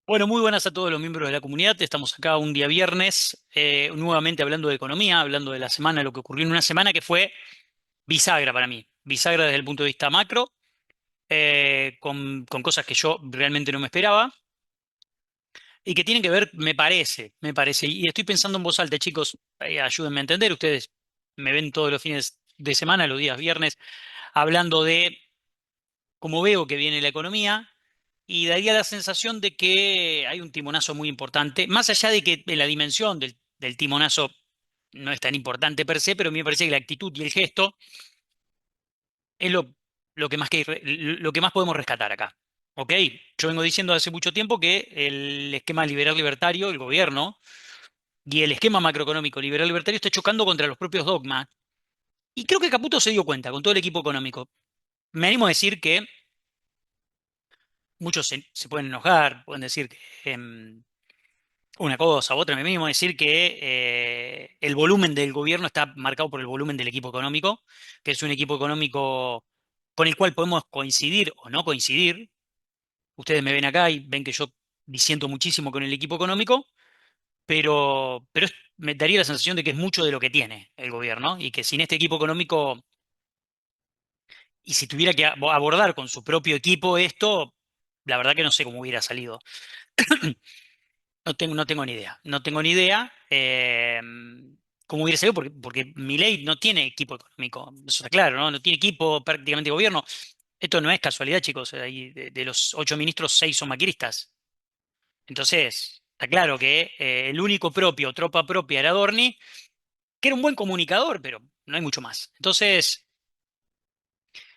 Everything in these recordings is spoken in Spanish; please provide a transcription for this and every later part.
Bueno, muy buenas a todos los miembros de la comunidad. Estamos acá un día viernes, nuevamente hablando de economía, hablando de la semana, lo que ocurrió en una semana que fue bisagra para mí. Bisagra desde el punto de vista macro, con cosas que yo realmente no me esperaba y que tienen que ver, me parece. Y estoy pensando en voz alta, chicos, ayúdenme a entender. Ustedes me ven todos los fines de semana, los días viernes, hablando de cómo veo que viene la economía. Y daría la sensación de que hay un timonazo muy importante, más allá de que la dimensión del timonazo no es tan importante per se, pero a mí me parece que la actitud y el gesto es lo que más podemos rescatar acá. ¿Ok? Yo vengo diciendo hace mucho tiempo que el esquema liberal libertario, el gobierno, y el esquema macroeconómico liberal libertario está chocando contra los propios dogmas. Y creo que Caputo se dio cuenta con todo el equipo económico. Me animo a decir que muchos se pueden enojar, pueden decir que una cosa u otra, me mismo decir que el volumen del gobierno está marcado por el volumen del equipo económico, que es un equipo económico con el cual podemos coincidir o no coincidir. Ustedes me ven acá y ven que yo disiento muchísimo con el equipo económico, pero me daría la sensación de que es mucho de lo que tiene el gobierno y que sin este equipo económico, y si tuviera que abordar con su propio equipo esto, la verdad que no sé cómo hubiera salido. No tengo ni idea. No tengo ni idea cómo hubiera sido, porque Milei no tiene equipo económico. Eso está claro, ¿no? No tiene equipo prácticamente de gobierno. Esto no es casualidad, chicos. De los 8 ministros, 6 son macristas. Entonces, está claro que el único propio, tropa propia, era Dorni, que era un buen comunicador, pero no hay mucho más. Entonces,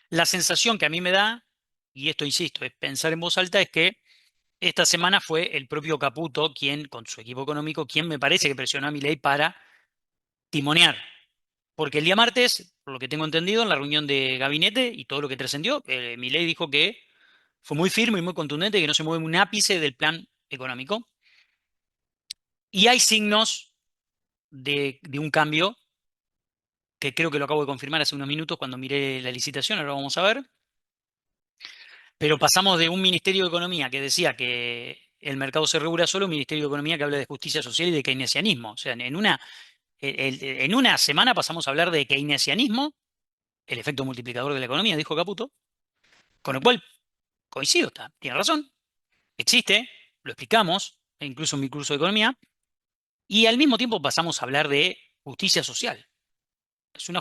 la sensación que a mí me da, y esto insisto, es pensar en voz alta, es que esta semana fue el propio Caputo quien, con su equipo económico, quien me parece que presionó a Milei para timonear. Porque el día martes, por lo que tengo entendido, en la reunión de gabinete y todo lo que trascendió, Milei dijo que fue muy firme y muy contundente, que no se mueve un ápice del plan económico. Y hay signos de un cambio, que creo que lo acabo de confirmar hace unos minutos cuando miré la licitación, ahora vamos a ver. Pero pasamos de un Ministerio de Economía que decía que el mercado se regula solo a un Ministerio de Economía que habla de justicia social y de keynesianismo. O sea, en una semana pasamos a hablar de keynesianismo, el efecto multiplicador de la economía, dijo Caputo, con lo cual coincido, tiene razón, existe, lo explicamos, incluso en mi curso de economía, y al mismo tiempo pasamos a hablar de justicia social. Es un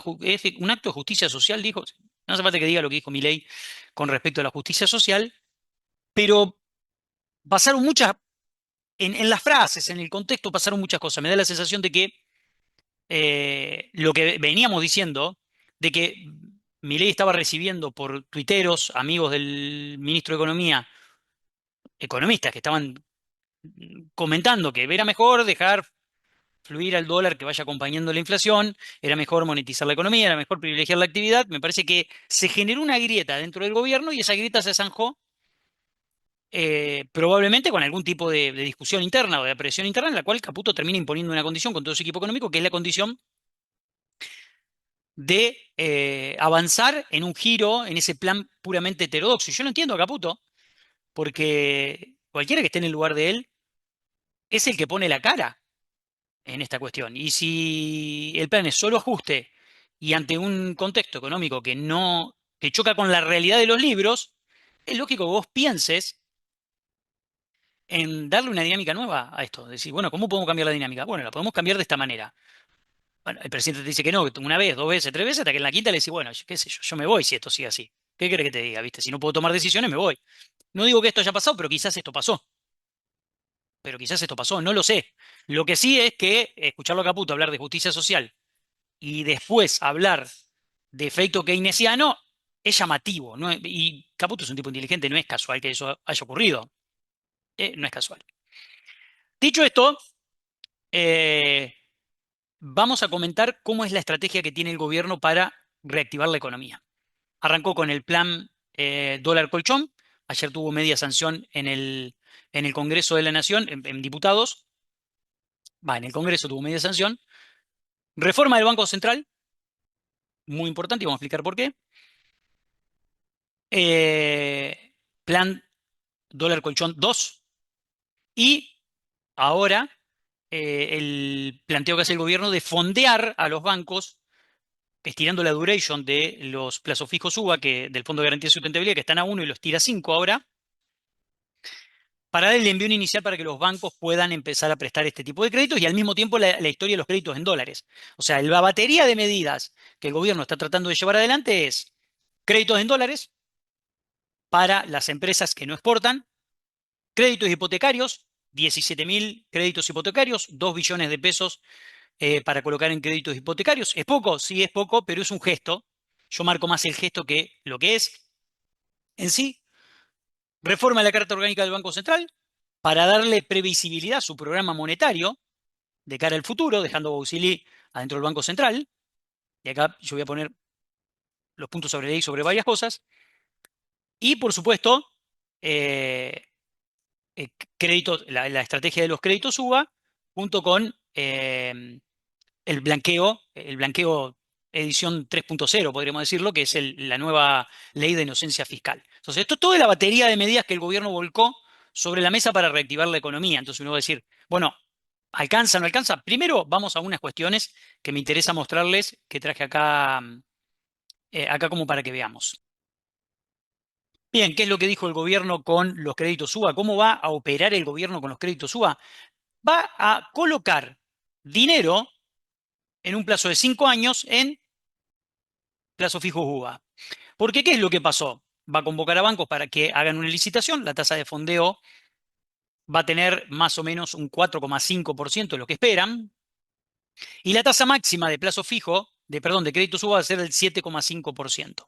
acto de justicia social, dijo, no hace falta que diga lo que dijo Milei con respecto a la justicia social, pero pasaron muchas, en las frases, en el contexto pasaron muchas cosas. Me da la sensación de que lo que veníamos diciendo, de que Milei estaba recibiendo por tuiteros, amigos del ministro de Economía, economistas que estaban comentando que era mejor dejar fluir al dólar que vaya acompañando la inflación, era mejor monetizar la economía, era mejor privilegiar la actividad. Me parece que se generó una grieta dentro del gobierno y esa grieta se zanjó probablemente con algún tipo de discusión interna o de presión interna en la cual Caputo termina imponiendo una condición con todo su equipo económico, que es la condición de avanzar en un giro en ese plan puramente heterodoxo. Y yo no entiendo a Caputo, porque cualquiera que esté en el lugar de él es el que pone la cara en esta cuestión. Y si el plan es solo ajuste y ante un contexto económico que choca con la realidad de los libros, es lógico que vos pienses en darle una dinámica nueva a esto. Decir, bueno, ¿cómo podemos cambiar la dinámica? Bueno, la podemos cambiar de esta manera. Bueno, el presidente te dice que no, que una vez, dos veces, tres veces, hasta que en la quinta le dice, bueno, qué sé yo, yo me voy si esto sigue así. ¿Qué querés que te diga, viste? Si no puedo tomar decisiones, me voy. No digo que esto haya pasado, pero quizás esto pasó. Pero quizás esto pasó, no lo sé. Lo que sí es que escucharlo a Caputo hablar de justicia social y después hablar de efecto keynesiano es llamativo, ¿no? Y Caputo es un tipo inteligente, no es casual que eso haya ocurrido. No es casual. Dicho esto, eh, vamos a comentar cómo es la estrategia que tiene el gobierno para reactivar la economía. Arrancó con el plan dólar colchón. Ayer tuvo media sanción en el Congreso de la Nación, en diputados. En el Congreso tuvo media sanción. Reforma del Banco Central, muy importante, y vamos a explicar por qué. Plan dólar colchón 2, Y ahora el planteo que hace el gobierno de fondear a los bancos, estirando la duration de los plazos fijos UVA, que del Fondo de Garantía de Sustentabilidad, que están a 1 y los tira a 5 ahora, para dar el envío inicial para que los bancos puedan empezar a prestar este tipo de créditos y al mismo tiempo la historia de los créditos en dólares. O sea, la batería de medidas que el gobierno está tratando de llevar adelante es créditos en dólares para las empresas que no exportan, créditos hipotecarios, 17.000 créditos hipotecarios, 2 billones de pesos para colocar en créditos hipotecarios. ¿Es poco? Sí, es poco, pero es un gesto. Yo marco más el gesto que lo que es en sí. Reforma de la Carta Orgánica del Banco Central para darle previsibilidad a su programa monetario de cara al futuro, dejando a Bauxili adentro del Banco Central. Y acá yo voy a poner los puntos sobre la I sobre varias cosas. Y, por supuesto, eh, créditos, la estrategia de los créditos UVA, junto con el blanqueo edición 3.0, podríamos decirlo, que es la nueva ley de inocencia fiscal. Entonces, esto es toda la batería de medidas que el gobierno volcó sobre la mesa para reactivar la economía. Entonces uno va a decir, bueno, ¿alcanza o no alcanza? Primero vamos a unas cuestiones que me interesa mostrarles, que traje acá, acá como para que veamos. Bien, ¿qué es lo que dijo el gobierno con los créditos UVA? ¿Cómo va a operar el gobierno con los créditos UVA? Va a colocar dinero en un plazo de 5 años en plazo fijo UVA. Porque, ¿qué es lo que pasó? Va a convocar a bancos para que hagan una licitación, la tasa de fondeo va a tener más o menos un 4,5% de lo que esperan, y la tasa máxima de plazo fijo, de crédito UVA va a ser del 7,5%.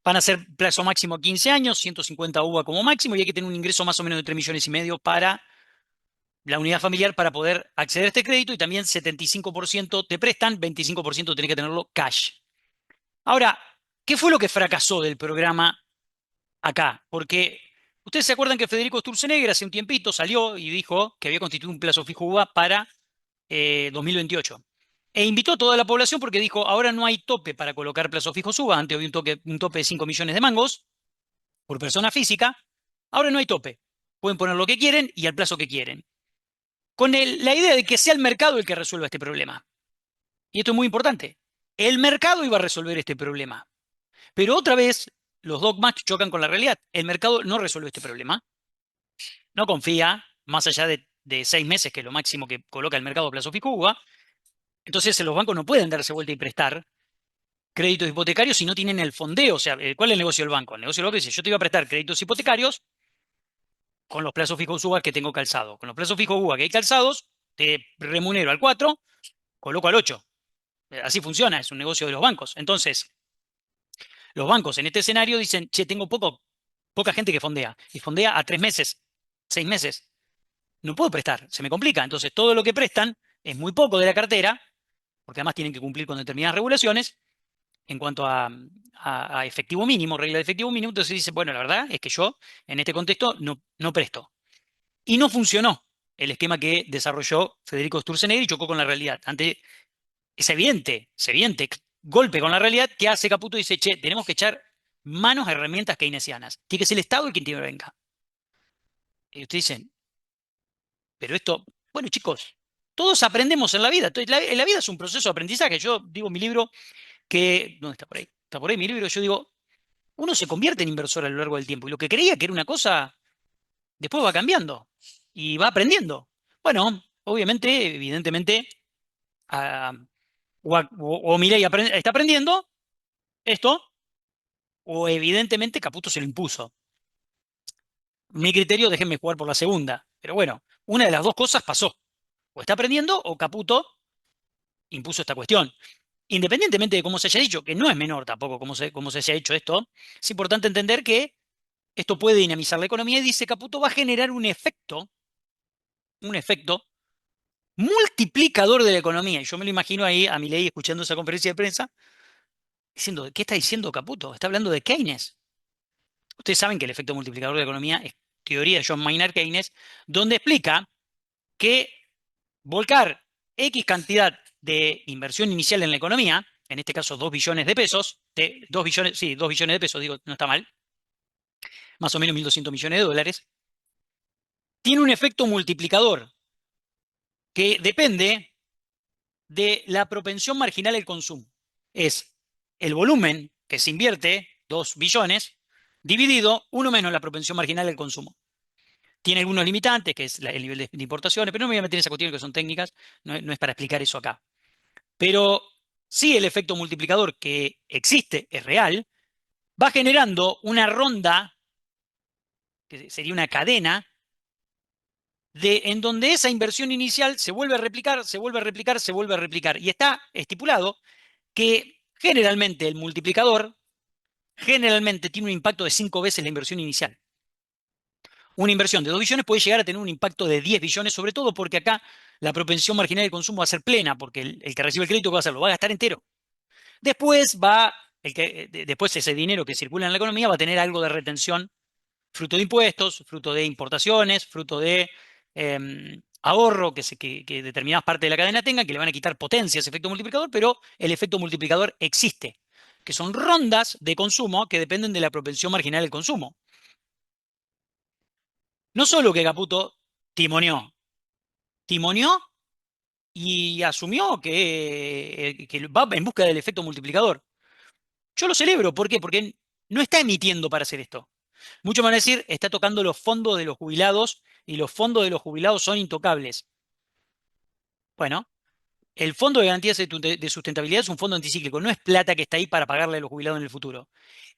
Van a ser plazo máximo 15 años, 150 UVA como máximo, y hay que tener un ingreso más o menos de 3 millones y medio para la unidad familiar para poder acceder a este crédito, y también 75% te prestan, 25% tenés que tenerlo cash. Ahora, ¿qué fue lo que fracasó del programa acá? Porque ustedes se acuerdan que Federico Sturzenegger hace un tiempito salió y dijo que había constituido un plazo fijo UVA para 2028. E invitó a toda la población porque dijo, ahora no hay tope para colocar plazos fijos UVA, antes había un tope de 5 millones de mangos por persona física, ahora no hay tope. Pueden poner lo que quieren y al plazo que quieren. Con la idea de que sea el mercado el que resuelva este problema. Y esto es muy importante. El mercado iba a resolver este problema. Pero otra vez, los dogmas chocan con la realidad. El mercado no resuelve este problema. No confía, más allá de 6 meses, que es lo máximo que coloca el mercado a plazo fijo UVA. Entonces los bancos no pueden darse vuelta y prestar créditos hipotecarios si no tienen el fondeo. O sea, ¿cuál es el negocio del banco? El negocio del banco dice, yo te voy a prestar créditos hipotecarios con los plazos fijos UVA que tengo calzado. Con los plazos fijos UVA que hay calzados, te remunero al 4, coloco al 8. Así funciona, es un negocio de los bancos. Entonces, los bancos en este escenario dicen, che, tengo poca gente que fondea. Y fondea a 3 meses, 6 meses. No puedo prestar, se me complica. Entonces, todo lo que prestan es muy poco de la cartera, porque además tienen que cumplir con determinadas regulaciones en cuanto a efectivo mínimo, regla de efectivo mínimo. Entonces dice, bueno, la verdad es que yo en este contexto no presto. Y no funcionó el esquema que desarrolló Federico Sturzenegger y chocó con la realidad. Ante ese evidente golpe con la realidad, que hace Caputo? Dice, che, tenemos que echar manos a herramientas keynesianas. Tiene que ser el Estado el que intervenga. Y ustedes dicen, pero esto, bueno, chicos, todos aprendemos en la vida. Entonces, la vida es un proceso de aprendizaje. Yo digo en mi libro que, ¿dónde está por ahí? Está por ahí mi libro. Yo digo, uno se convierte en inversor a lo largo del tiempo y lo que creía que era una cosa, después va cambiando y va aprendiendo. Bueno, obviamente, evidentemente, ah, o Milei está aprendiendo esto, o evidentemente Caputo se lo impuso. Mi criterio, déjenme jugar por la segunda. Pero bueno, una de las dos cosas pasó. O está aprendiendo o Caputo impuso esta cuestión. Independientemente de cómo se haya dicho, que no es menor tampoco cómo se haya hecho esto, es importante entender que esto puede dinamizar la economía y dice Caputo va a generar un efecto multiplicador de la economía. Y yo me lo imagino ahí a Milei escuchando esa conferencia de prensa diciendo, ¿qué está diciendo Caputo? Está hablando de Keynes. Ustedes saben que el efecto multiplicador de la economía es teoría de John Maynard Keynes, donde explica que volcar X cantidad de inversión inicial en la economía, en este caso 2 billones de pesos, 2 billones, sí, 2 billones de pesos, digo, no está mal, más o menos 1.200 millones de dólares, tiene un efecto multiplicador que depende de la propensión marginal al consumo. Es el volumen que se invierte, 2 billones, dividido 1 menos la propensión marginal al consumo. Tiene algunos limitantes, que es el nivel de importaciones, pero no me voy a meter en esas cuestiones que son técnicas, no es para explicar eso acá. Pero sí el efecto multiplicador que existe, es real, va generando una ronda, que sería una cadena, en donde esa inversión inicial se vuelve a replicar, se vuelve a replicar, se vuelve a replicar. Y está estipulado que generalmente el multiplicador generalmente tiene un impacto de 5 veces la inversión inicial. Una inversión de 2 billones puede llegar a tener un impacto de 10 billones, sobre todo porque acá la propensión marginal de consumo va a ser plena, porque el que recibe el crédito, ¿qué va a hacer? Lo va a gastar entero. Después después ese dinero que circula en la economía va a tener algo de retención, fruto de impuestos, fruto de importaciones, fruto de ahorro que determinadas partes de la cadena tengan, que le van a quitar potencia a ese efecto multiplicador, pero el efecto multiplicador existe, que son rondas de consumo que dependen de la propensión marginal del consumo. No solo que Caputo timoneó, timoneó y asumió que va en busca del efecto multiplicador. Yo lo celebro, ¿por qué? Porque no está emitiendo para hacer esto. Muchos van a decir, está tocando los fondos de los jubilados y los fondos de los jubilados son intocables. Bueno, el Fondo de Garantías de Sustentabilidad es un fondo anticíclico, no es plata que está ahí para pagarle a los jubilados en el futuro.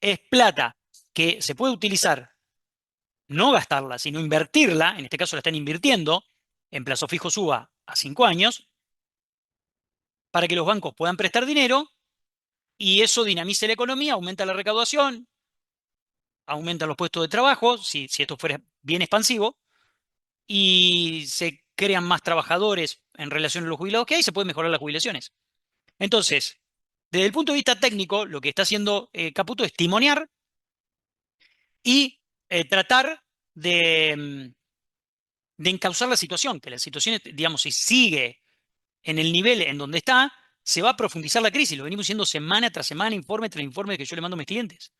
Es plata que se puede utilizar, no gastarla, sino invertirla, en este caso la están invirtiendo, en plazo fijo suba a 5 años, para que los bancos puedan prestar dinero y eso dinamice la economía, aumenta la recaudación, aumentan los puestos de trabajo, si esto fuera bien expansivo, y se crean más trabajadores en relación a los jubilados que hay, se pueden mejorar las jubilaciones. Entonces, desde el punto de vista técnico, lo que está haciendo Caputo es timonear y tratar de encauzar la situación, que la situación, digamos, si sigue en el nivel en donde está, se va a profundizar la crisis. Lo venimos diciendo semana tras semana, informe tras informe que yo le mando a mis clientes.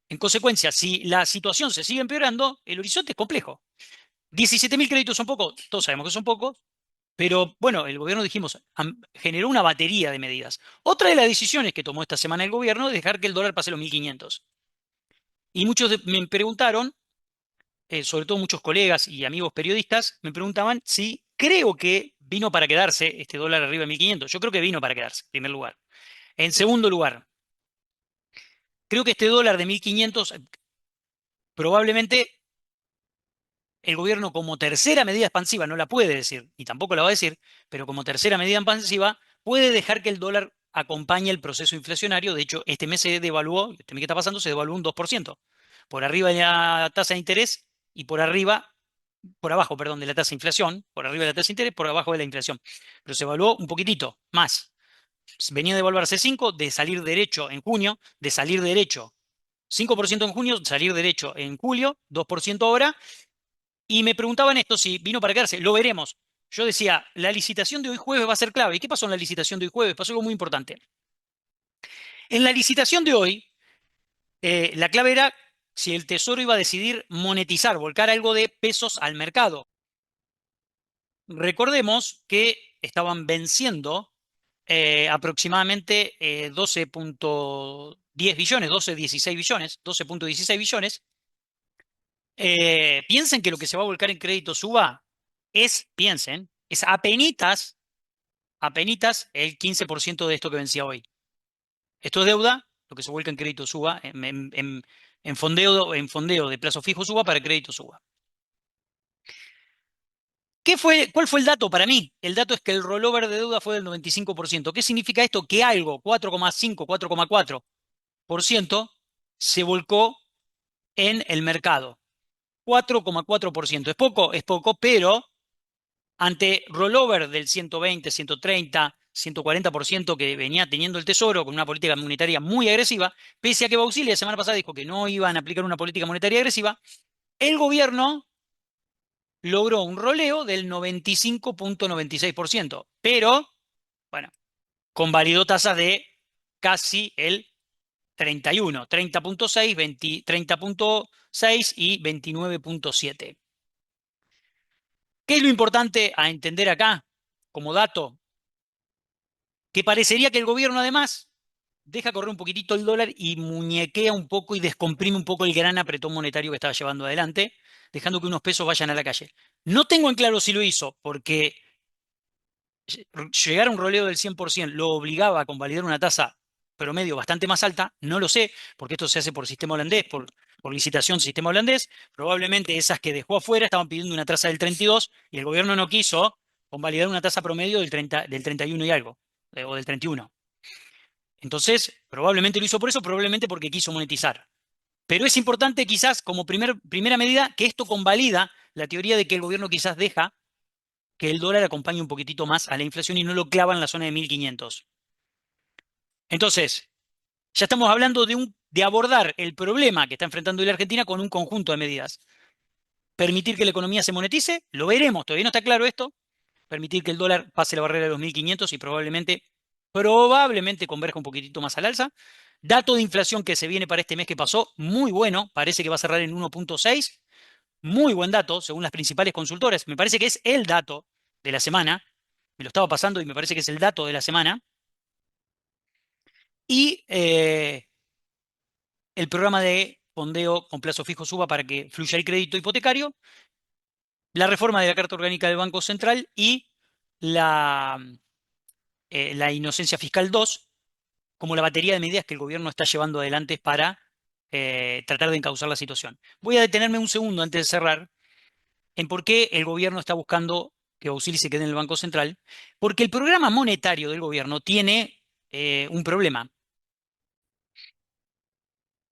En consecuencia, si la situación se sigue empeorando, el horizonte es complejo. 17.000 créditos son pocos, todos sabemos que son pocos, pero bueno, el gobierno, dijimos, generó una batería de medidas. Otra de las decisiones que tomó esta semana el gobierno es dejar que el dólar pase los 1.500. Y muchos me preguntaron, sobre todo muchos colegas y amigos periodistas, me preguntaban si creo que vino para quedarse este dólar arriba de 1.500. Yo creo que vino para quedarse, en primer lugar. En segundo lugar, creo que este dólar de 1.500 probablemente el gobierno como tercera medida expansiva, no la puede decir, ni tampoco la va a decir, pero como tercera medida expansiva, puede dejar que el dólar acompañe el proceso inflacionario. De hecho, este mes se devaluó, este mes que está pasando, se devaluó un 2%, por arriba de la tasa de interés y por abajo, perdón, de la tasa de inflación, por arriba de la tasa de interés, por abajo de la inflación. Pero se evaluó un poquitito más. Venía de devaluarse 5, de salir derecho en junio, de salir derecho 5% en junio, salir derecho en julio, 2% ahora, y me preguntaban esto si vino para quedarse. Lo veremos. Yo decía, la licitación de hoy jueves va a ser clave. ¿Y qué pasó en la licitación de hoy jueves? Pasó algo muy importante. En la licitación de hoy, la clave era si el Tesoro iba a decidir monetizar, volcar algo de pesos al mercado. Recordemos que estaban venciendo aproximadamente 12.10 billones, 12,16 billones, 12.16 billones. Piensen que lo que se va a volcar en crédito suba es apenitas el 15% de esto que vencía hoy. Esto es deuda, lo que se vuelca en crédito suba, en fondeo de plazo fijo suba para crédito suba. ¿Cuál fue el dato para mí? El dato es que el rollover de deuda fue del 95%. ¿Qué significa esto? Que algo, 4,5, 4,4% se volcó en el mercado. 4,4%. Es poco, pero ante rollover del 120, 130, 140% que venía teniendo el Tesoro con una política monetaria muy agresiva, pese a que Bauxili la semana pasada dijo que no iban a aplicar una política monetaria agresiva, el gobierno logró un roleo del 95,96%, pero, bueno, convalidó tasas de casi el 31, 30,6, 30,6 y 29,7. ¿Qué es lo importante a entender acá como dato? Que parecería que el gobierno además deja correr un poquitito el dólar y muñequea un poco y descomprime un poco el gran apretón monetario que estaba llevando adelante, dejando que unos pesos vayan a la calle. No tengo en claro si lo hizo porque llegar a un roleo del 100% lo obligaba a convalidar una tasa promedio bastante más alta, no lo sé, porque esto se hace por sistema holandés, por licitación sistema holandés. Probablemente esas que dejó afuera estaban pidiendo una tasa del 32 y el gobierno no quiso convalidar una tasa promedio del 31 y algo, o del 31. Entonces, probablemente lo hizo por eso, probablemente porque quiso monetizar. Pero es importante quizás como primera medida que esto convalida la teoría de que el gobierno quizás deja que el dólar acompañe un poquitito más a la inflación y no lo clava en la zona de 1500. Entonces, ya estamos hablando de abordar el problema que está enfrentando hoy la Argentina con un conjunto de medidas. Permitir que la economía se monetice, lo veremos, todavía no está claro esto. Permitir que el dólar pase la barrera de los 1500 y probablemente converja un poquitito más al alza. Dato de inflación que se viene para este mes que pasó, muy bueno, parece que va a cerrar en 1,6. Muy buen dato, según las principales consultoras. Me parece que es el dato de la semana. Me lo estaba pasando y me parece que es el dato de la semana. Y el programa de fondeo con plazo fijo suba para que fluya el crédito hipotecario, la reforma de la Carta Orgánica del Banco Central y la, la inocencia fiscal 2 como la batería de medidas que el gobierno está llevando adelante para tratar de encauzar la situación. Voy a detenerme un segundo antes de cerrar en por qué el gobierno está buscando que Bausili se quede en el Banco Central, porque el programa monetario del gobierno tiene un problema.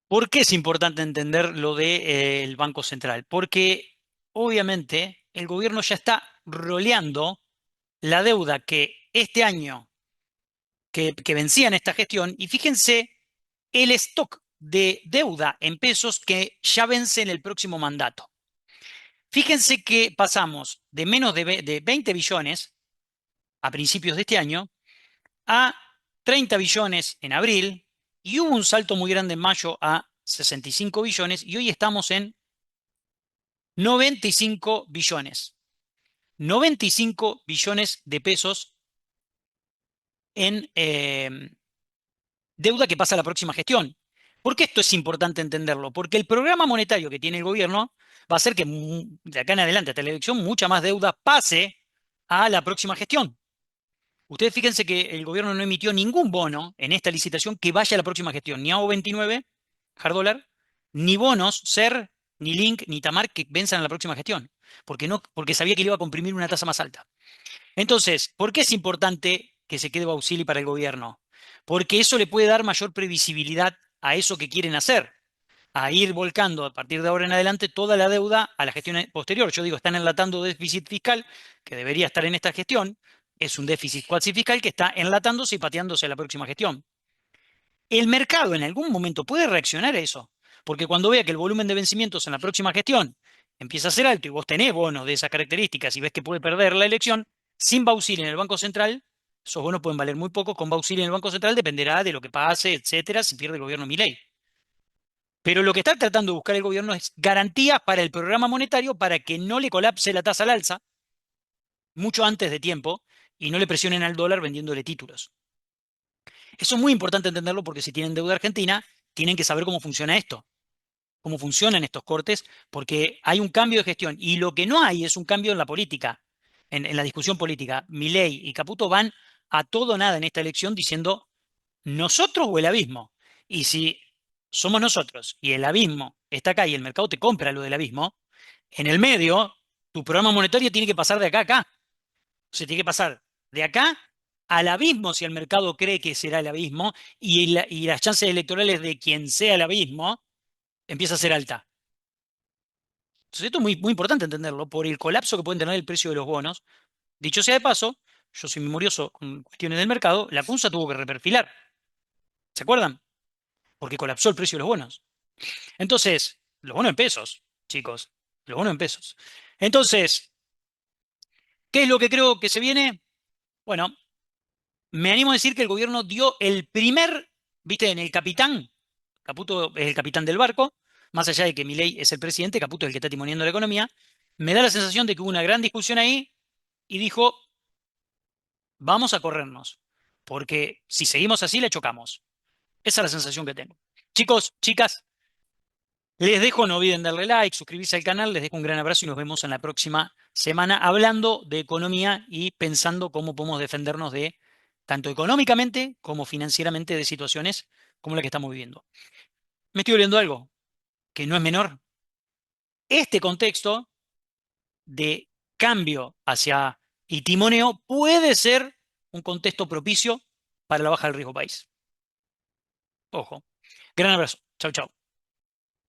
¿Por qué es importante entender lo del Banco Central? Porque obviamente el gobierno ya está roleando la deuda que este año, que vencía en esta gestión, y fíjense el stock de deuda en pesos que ya vence en el próximo mandato. Fíjense que pasamos de menos de 20 billones a principios de este año a 30 billones en abril y hubo un salto muy grande en mayo a 65 billones y hoy estamos en 95 billones. 95 billones de pesos en deuda que pasa a la próxima gestión. ¿Por qué esto es importante entenderlo? Porque el programa monetario que tiene el gobierno va a hacer que de acá en adelante hasta la elección mucha más deuda pase a la próxima gestión. Ustedes fíjense que el gobierno no emitió ningún bono en esta licitación que vaya a la próxima gestión, ni AO 29, hard dólar, ni bonos, SER, ni Link, ni Tamar que venzan a la próxima gestión, porque, no, porque sabía que le iba a comprimir una tasa más alta. Entonces, ¿por qué es importante que se quede Bausili para el gobierno? Porque eso le puede dar mayor previsibilidad a eso que quieren hacer, a ir volcando a partir de ahora en adelante toda la deuda a la gestión posterior. Yo digo, están enlatando déficit fiscal, que debería estar en esta gestión, es un déficit cuasi fiscal que está enlatándose y pateándose a la próxima gestión. El mercado en algún momento puede reaccionar a eso, porque cuando vea que el volumen de vencimientos en la próxima gestión empieza a ser alto y vos tenés bonos de esas características y ves que puede perder la elección, sin Bauxili en el Banco Central, esos bonos pueden valer muy poco, con Bauxili en el Banco Central dependerá de lo que pase, etcétera, si pierde el gobierno Milei. Pero lo que está tratando de buscar el gobierno es garantías para el programa monetario para que no le colapse la tasa al alza mucho antes de tiempo y no le presionen al dólar vendiéndole títulos. Eso es muy importante entenderlo porque si tienen deuda argentina, tienen que saber cómo funciona esto, cómo funcionan estos cortes, porque hay un cambio de gestión y lo que no hay es un cambio en la política, en la discusión política. Milei y Caputo van a todo o nada en esta elección diciendo nosotros o el abismo. Y si somos nosotros y el abismo está acá y el mercado te compra lo del abismo, en el medio, tu programa monetario tiene que pasar de acá a acá. O sea, tiene que pasar de acá al abismo si el mercado cree que será el abismo y las chances electorales de quien sea el abismo empieza a ser alta. Entonces esto es muy, muy importante entenderlo por el colapso que pueden tener el precio de los bonos. Dicho sea de paso, yo soy memorioso con cuestiones del mercado, la CUNSA tuvo que reperfilar. ¿Se acuerdan? Porque colapsó el precio de los bonos. Entonces, los bonos en pesos, chicos, los bonos en pesos. Entonces, ¿qué es lo que creo que se viene? Bueno, me animo a decir que el gobierno dio el primer, viste, en el capitán, Caputo es el capitán del barco, más allá de que Milei es el presidente, Caputo es el que está timoneando la economía, Me da la sensación de que hubo una gran discusión ahí y dijo, vamos a corrernos, porque si seguimos así le chocamos. Esa es la sensación que tengo. Chicos, chicas, les dejo, no olviden darle like, suscribirse al canal, les dejo un gran abrazo y nos vemos en la próxima semana hablando de economía y pensando cómo podemos defendernos de, tanto económicamente como financieramente, de situaciones como la que estamos viviendo. Me estoy olvidando algo, que no es menor. Este contexto de cambio hacia y timoneo puede ser un contexto propicio para la baja del riesgo país. Ojo. Gran abrazo. Chau, chau.